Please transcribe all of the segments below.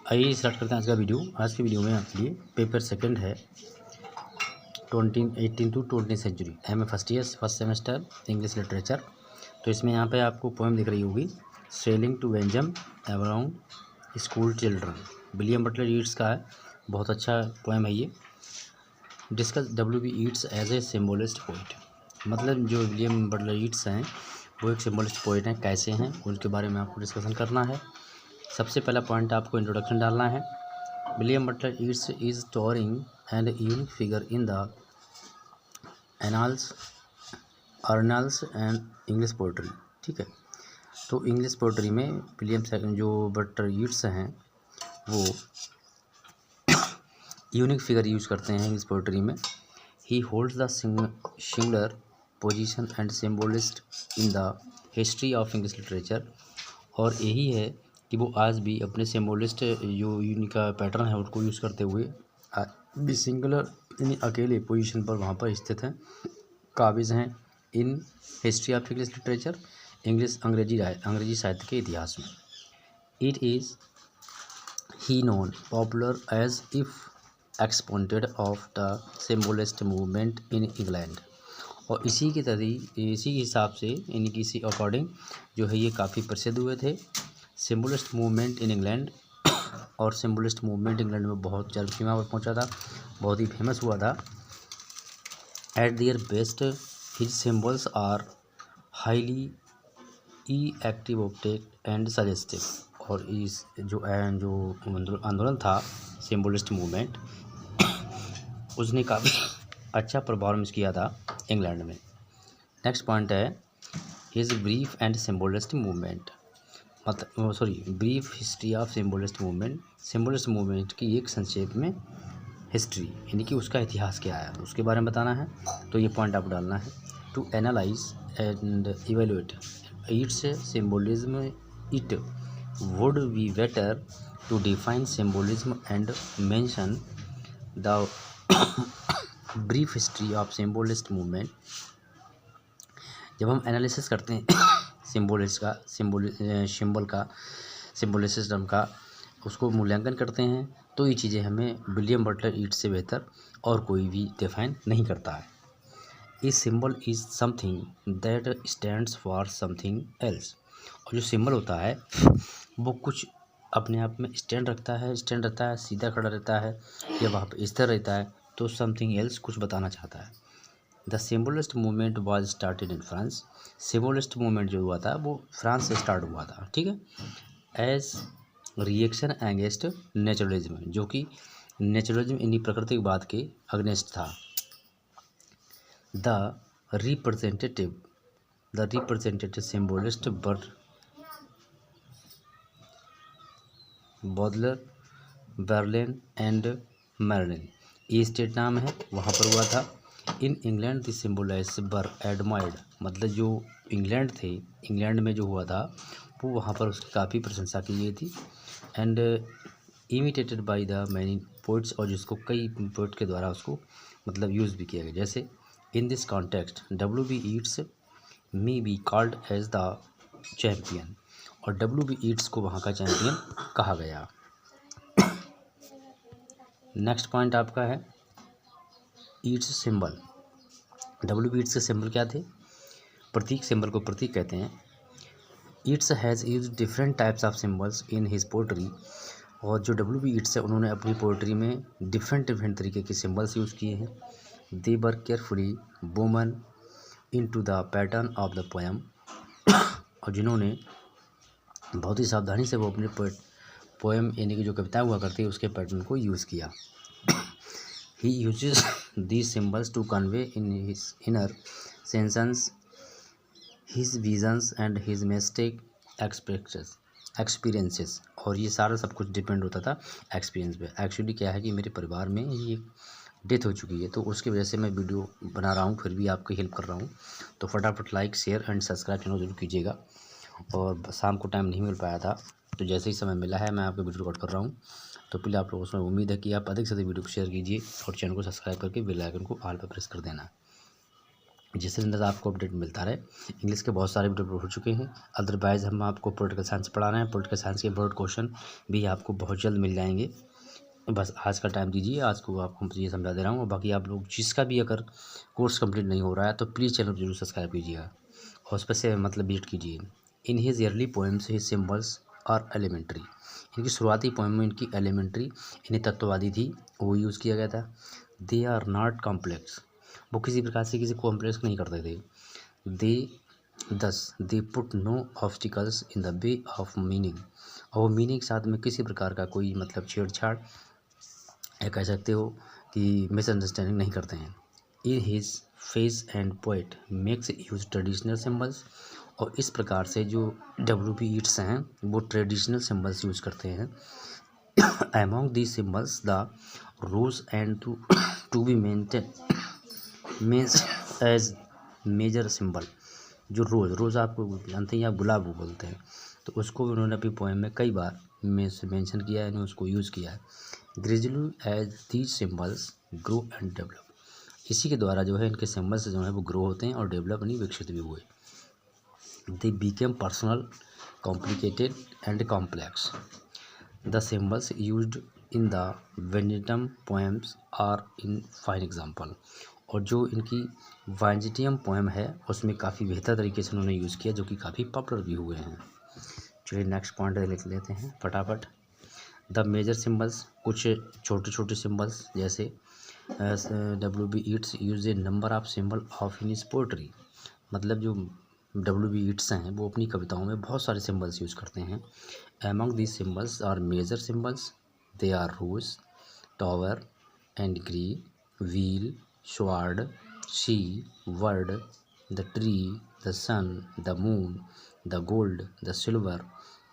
आइए स्टार्ट करते हैं आज का वीडियो। आज की वीडियो में आपके लिए पेपर सेकंड है 18 to 20 century MA first year first semester English literature. तो इसमें यहाँ पे आपको पोएम दिख रही होगी, sailing to Byzantium around school children, William Butler Yeats का है। बहुत अच्छा पोएम है ये। Discuss W.B. Yeats as a symbolist poet, मतलब जो विलियम बटलर ईट्स हैं वो एक सिम्बोलिस्ट पोइट हैं, कैसे हैं उनके बारे में आपको डिस्कशन करना है। सबसे पहला पॉइंट आपको इंट्रोडक्शन डालना है। William Butler Yeats is towering and unique figure in the annals and English poetry. ठीक है, तो इंग्लिश पोइट्री में विलियम जो बटलर ईट्स हैं वो यूनिक फिगर यूज करते हैं इंग्लिश पोइट्री में। ही holds the singular position and symbolist in the history of English literature, और यही है कि वो आज भी अपने सिम्बोलिस्ट जो यूनिक पैटर्न है उसको यूज़ करते हुए भी सिंगुलर यानी अकेले पोजीशन पर वहाँ पर स्थित हैं, काबिज हैं in history of English literature, अंग्रेजी साहित्य के इतिहास में। It is he known popular as if exponent of the symbolist movement in England, और इसी के हिसाब से यानी कि इसी अकॉर्डिंग जो है ये काफ़ी प्रसिद्ध हुए थे सिम्बोलिस्ट मूवमेंट इन इंग्लैंड। और सिम्बोलिस्ट मूवमेंट इंग्लैंड में बहुत चरमसीमा पर पहुंचा था, बहुत ही फेमस हुआ था। At their best his symbols are highly एक्टिवोप्टिक एंड सजेस्टिव, और इस जो आंदोलन था सिम्बोलिस्ट मूवमेंट उसने काफ़ी अच्छा परफॉर्मेंस किया था इंग्लैंड में। नेक्स्ट पॉइंट है his brief and symbolist movement, brief history of symbolist movement. Symbolist movement की एक संक्षेप में हिस्ट्री यानी कि उसका इतिहास क्या है उसके बारे में बताना है, तो ये पॉइंट आप डालना है। To analyse and evaluate its symbolism, it would be better to define symbolism and mention the brief history of symbolist movement. जब हम एनालिसिस करते हैं सिम्बोलिसिज्म का उसको मूल्यांकन करते हैं, तो ये चीज़ें हमें विलियम बटलर ईट्स से बेहतर और कोई भी डिफाइन नहीं करता है। A symbol is something that stands for something else, और जो सिंबल होता है वो कुछ अपने आप में स्टैंड रखता है, सीधा खड़ा रहता है या वहाँ पर स्थिर रहता है, तो समथिंग एल्स कुछ बताना चाहता है। The symbolist movement was started in France, symbolist movement जो हुआ था वो फ्रांस से स्टार्ट हुआ था। ठीक है, एज रिएक्शन अगेंस्ट नेचुरलिज्म, जो कि नेचुरलिज्म यानी प्राकृतिकवाद के अगेंस्ट था। The representative symbolist Baudelaire, Verlaine and Mallarmé, ये स्टेट नाम है, वहाँ पर हुआ था। In England the symbolists were admired, मतलब जो इंग्लैंड में जो हुआ था वो वहाँ पर उसकी काफ़ी प्रशंसा की गई थी। And imitated by the many poets, और जिसको कई पोइट के द्वारा उसको मतलब यूज़ भी किया गया। जैसे in this context W.B. Yeats may be called as the champion, और W.B. ईट्स को वहाँ का चैम्पियन कहा गया। नेक्स्ट पॉइंट आपका है ईट्स सिंबल। W.B. ईट्स के सिंबल क्या थे? प्रतीक, सिंबल को प्रतीक कहते हैं। Yeats has used different types of symbols in his poetry, और जो W.B. ईट्स है उन्होंने अपनी पोएट्री में डिफरेंट तरीके के सिंबल्स यूज़ किए हैं। They were carefully woven into the pattern of the poem, और जिन्होंने बहुत ही सावधानी से वो अपने पोएम यानी कि जो कविताएँ हुआ करती है उसके पैटर्न को यूज़ किया। He uses these symbols to convey in his inner senses his visions and his mystic experiences, और ये सारा सब कुछ डिपेंड होता था एक्सपीरियंस पे। एक्चुअली क्या है कि मेरे परिवार में ये डेथ हो चुकी है, तो उसकी वजह से मैं वीडियो बना रहा हूँ, फिर भी आपकी हेल्प कर रहा हूँ, तो फटाफट like share and subscribe channel जरूर कीजिएगा। और शाम को टाइम नहीं मिल पाया था, तो जैसे ही समय मिला है मैं आपको वीडियो रिकॉर्ड कर रहा हूँ। तो पहले आप लोगों से उम्मीद है कि आप अधिक से अधिक वीडियो को शेयर कीजिए और चैनल को सब्सक्राइब करके बेल आइकन को ऑल पर प्रेस कर देना। जिसके अंदर आपको अपडेट मिलता रहे। इंग्लिश के बहुत सारे वीडियो हो चुके हैं, अदरवाइज़ हम आपको पॉलिटिकल साइंस पढ़ा रहे हैं। पॉलिटिकल साइंस के बोर्ड क्वेश्चन भी आपको बहुत जल्द मिल जाएंगे। बस आज का टाइम दीजिए, आज को आपको ये समझा दे रहा हूँ। और बाकी आप लोग जिसका भी अगर कोर्स कंप्लीट नहीं हो रहा है तो प्लीज़ चैनल जरूर सब्सक्राइब कीजिएगा और उस पर से मतलब विजिट कीजिए। In his early poems his symbols are elementary. इनकी शुरुआती पोएम में इनकी एलिमेंट्री इन्हें तत्ववादी थी, वो यूज़ किया गया था। दे आर नॉट कॉम्प्लेक्स, वो किसी प्रकार से किसी कॉम्प्लेक्स नहीं करते थे। They put no obstacles in the way of meaning, और वो मीनिंग के साथ में किसी प्रकार का कोई मतलब छेड़छाड़ या कह सकते हो कि मिसअंडरस्टैंडिंग नहीं करते हैं। In his phase and poet makes use traditional symbols, और इस प्रकार से जो WB ईट्स हैं वो ट्रेडिशनल सिम्बल्स यूज़ करते हैं। Among these symbols the rose and to be maintain means as major symbol. जो रोज़ आपको जानते हैं या गुलाब को बोलते हैं, तो उसको उन्होंने अपनी पोएम में कई बार मेंशन किया है, उसको यूज़ किया है। Gradually as these symbols grow and develop, इसी के द्वारा जो है इनके सिम्बल्स जो है वो ग्रो होते हैं और डेवलप नहीं विकसित भी हुए। They became personal, complicated and complex. The symbols used in the वेनेटम poems are in fine example, और जो इनकी वाइजिटियम पोएम है उसमें काफ़ी बेहतर तरीके से उन्होंने यूज़ किया, जो कि काफ़ी पॉपुलर भी हुए हैं। चलिए नेक्स्ट पॉइंट लिख लेते हैं फटाफट। द मेजर सिम्बल्स, कुछ छोटे छोटे सिम्बल्स जैसे WB Yeats use A number of symbol of in his poetry, मतलब जो WB ईट्स हैं वो अपनी कविताओं में बहुत सारे सिम्बल्स यूज़ करते हैं। Among these symbols are major symbols, they are rose, tower and gyre, wheel, sword, sea, word, the tree, the sun, the moon, the gold, the silver,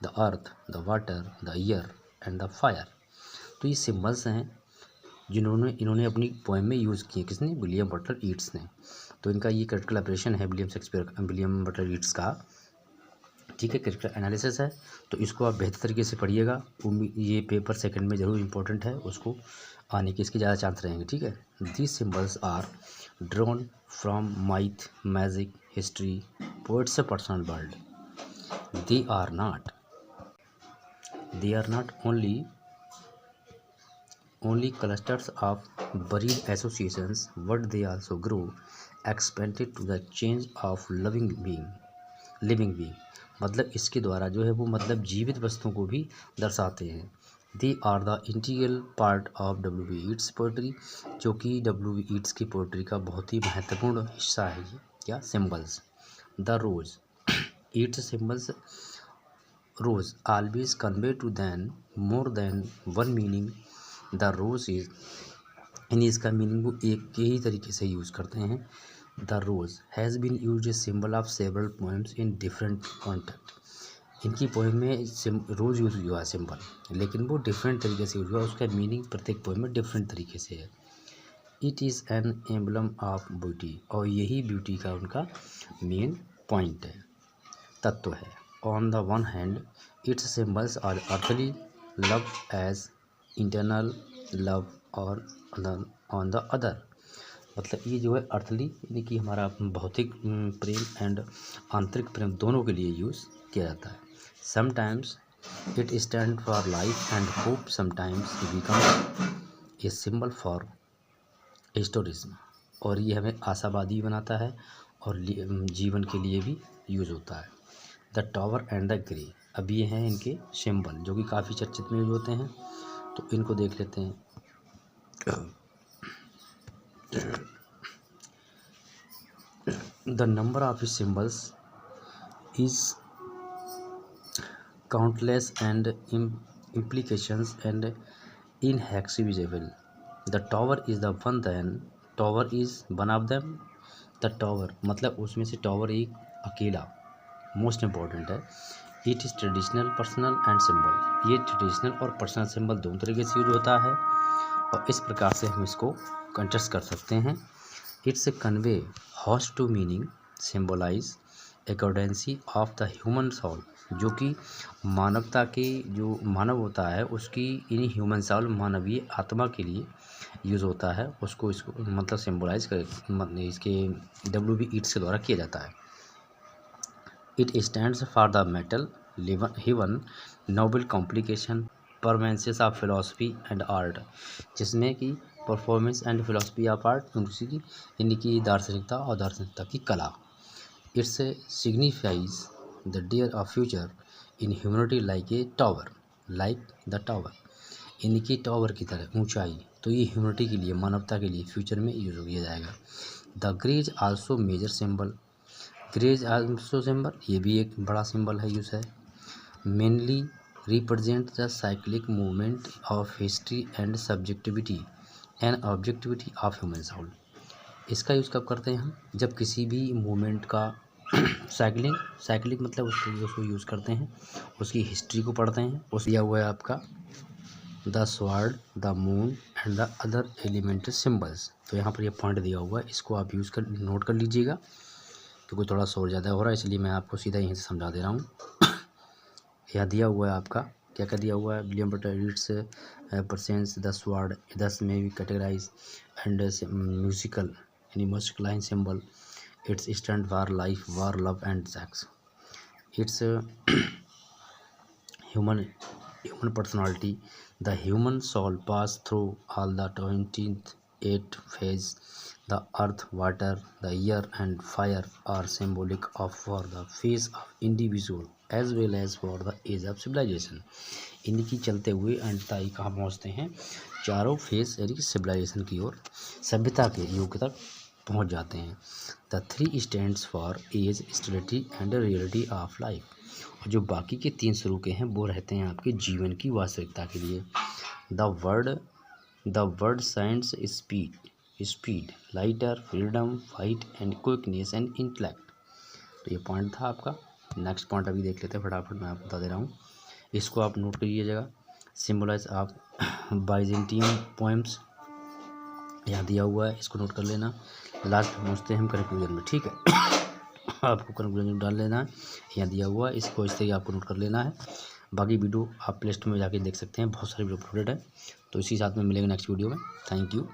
the earth, the water, the air and the fire। तो ये symbols हैं इन्होंने अपनी poem में use किए। किसने? William Butler Yeats ने। तो इनका ये क्रिटिकल ऑपरेशन है विलियम बटलर ईट्स का, ठीक है, क्रिटिकल एनालिसिस है। तो इसको आप बेहतर तरीके से पढ़िएगा, ये पेपर सेकंड में ज़रूर इंपॉर्टेंट है, उसको आने के इसके ज़्यादा चांस रहेंगे, ठीक है। These symbols are drawn from myth, magic, history, poets personal world. They are not only clusters of buried associations, but they also grow expanded to the change of living being। मतलब इसके द्वारा जो है वो मतलब जीवित वस्तुओं को भी दर्शाते हैं। They are the integral part of WB Yeats poetry, जो कि WB ईट्स की पोएट्री का बहुत ही महत्वपूर्ण हिस्सा है। ये क्या? Symbols. The rose Yeats symbols rose always convey to than more than one meaning. The rose is, यानी इसका मीनिंग वो एक के ही तरीके से यूज़ करते हैं। The rose has been use a symbol of several poems in different context. इनकी पोएम में रोज़ यूज़ हुआ है सिंबल, लेकिन वो डिफरेंट तरीके से यूज़ हुआ, उसका मीनिंग प्रत्येक पोएम में डिफरेंट तरीके से है। It is an emblem of beauty, और यही ब्यूटी का उनका मेन पॉइंट है, तत्व है। On the one hand its symbols are earthly love as internal love, और ऑन द अदर, मतलब ये जो है अर्थली यानी कि हमारा भौतिक प्रेम एंड आंतरिक प्रेम दोनों के लिए यूज़ किया जाता है। Sometimes it stand for life and hope, sometimes it becomes a symbol for historicism, और ये हमें आशावादी बनाता है और जीवन के लिए भी यूज़ होता है। The tower and the grey, अब ये हैं इनके सिंबल जो कि काफ़ी चर्चित में यूज होते हैं, तो इनको देख लेते हैं। The number of his symbols is countless and implications and inexhaustible. The tower is the one, then tower is one of them। The tower मतलब उसमें से टॉवर एक अकेला मोस्ट इम्पॉर्टेंट है। It is traditional, personal and symbol, ये traditional और personal symbol दोनों तरीके से यूज होता है, और इस प्रकार से हम इसको कंटेस्ट कर सकते हैं। It's convey host to meaning, symbolize accordancy of the human soul, जो कि मानवता के जो मानव होता है उसकी इन ह्यूमन सोल मानवीय आत्मा के लिए यूज़ होता है, उसको इसको मतलब सिम्बलाइज कर इसके WB ईट्स के द्वारा किया जाता है। It stands for the metal heaven noble complication performances of philosophy and art, जिसमें कि performance and philosophy of art इनकी दार्शनिकता और दार्शनिकता की कला। Its signifies the dare of future in humanity like the tower, इनकी टावर की तरह ऊंचाई, तो ये ह्यूमनिटी के लिए मानवता के लिए फ्यूचर में यूज किया जाएगा। The gyres also major symbol, gyres also symbol ये भी एक बड़ा सिंबल है, यूज है। Mainly represent the cyclic movement of history and subjectivity and objectivity of human soul. इसका यूज़ कब करते हैं हम, जब किसी भी मूवमेंट का साइक्लिक मतलब उसको यूज़ करते हैं, उसकी हिस्ट्री को पढ़ते हैं। उस दिया हुआ है आपका the sword, the moon and the other elementary symbols. तो यहाँ पर ये पॉइंट दिया हुआ है, इसको आप नोट कर लीजिएगा, क्योंकि थोड़ा शोर ज़्यादा हो रहा है इसलिए मैं आपको सीधा यहीं से समझा दे रहा हूँ। यह दिया हुआ है आपका क्या क्या दिया हुआ है, William Butler Yeats presence the sword दस में भी कैटेगराइज एंड म्यूजिकल यानी music line symbol, it's stand for life war love and sex, it's human personality, the human soul pass through all the 28 phase, the earth, water, the air and fire are symbolic of for the phase of individual as well as for the age of civilization। इनकी चलते हुए अंततः कहाँ पहुँचते हैं, चारों phase यानी कि सिविलाइजेशन की ओर, सभ्यता के युग तक पहुँच जाते हैं। The 3 stands for age, stability and reality of life, और जो बाकी के 3 स्वरूप हैं वो रहते हैं आपके जीवन की वास्तविकता के लिए। The word science speed lighter freedom fight and quickness and intellect. तो ये पॉइंट था आपका। नेक्स्ट पॉइंट अभी देख लेते हैं फटाफट, मैं आपको बता दे रहा हूँ, इसको आप नोट करिएगा। सिम्बलाइज ऑफ बाइजेंटियन पोएम्स यहाँ दिया हुआ है, इसको नोट कर लेना। लास्ट पहुँचते हैं हम कंक्लूजन में, ठीक है। आपको कंक्लूजन डाल लेना है, यहाँ दिया हुआ है, इसको इस तरीके आपको नोट कर लेना है। बाकी वीडियो आप प्ले स्टोर में जाके देख सकते हैं, बहुत सारे वीडियो अपलोडेड है। तो इसी साथ में मिलेंगे नेक्स्ट वीडियो में। Thank you.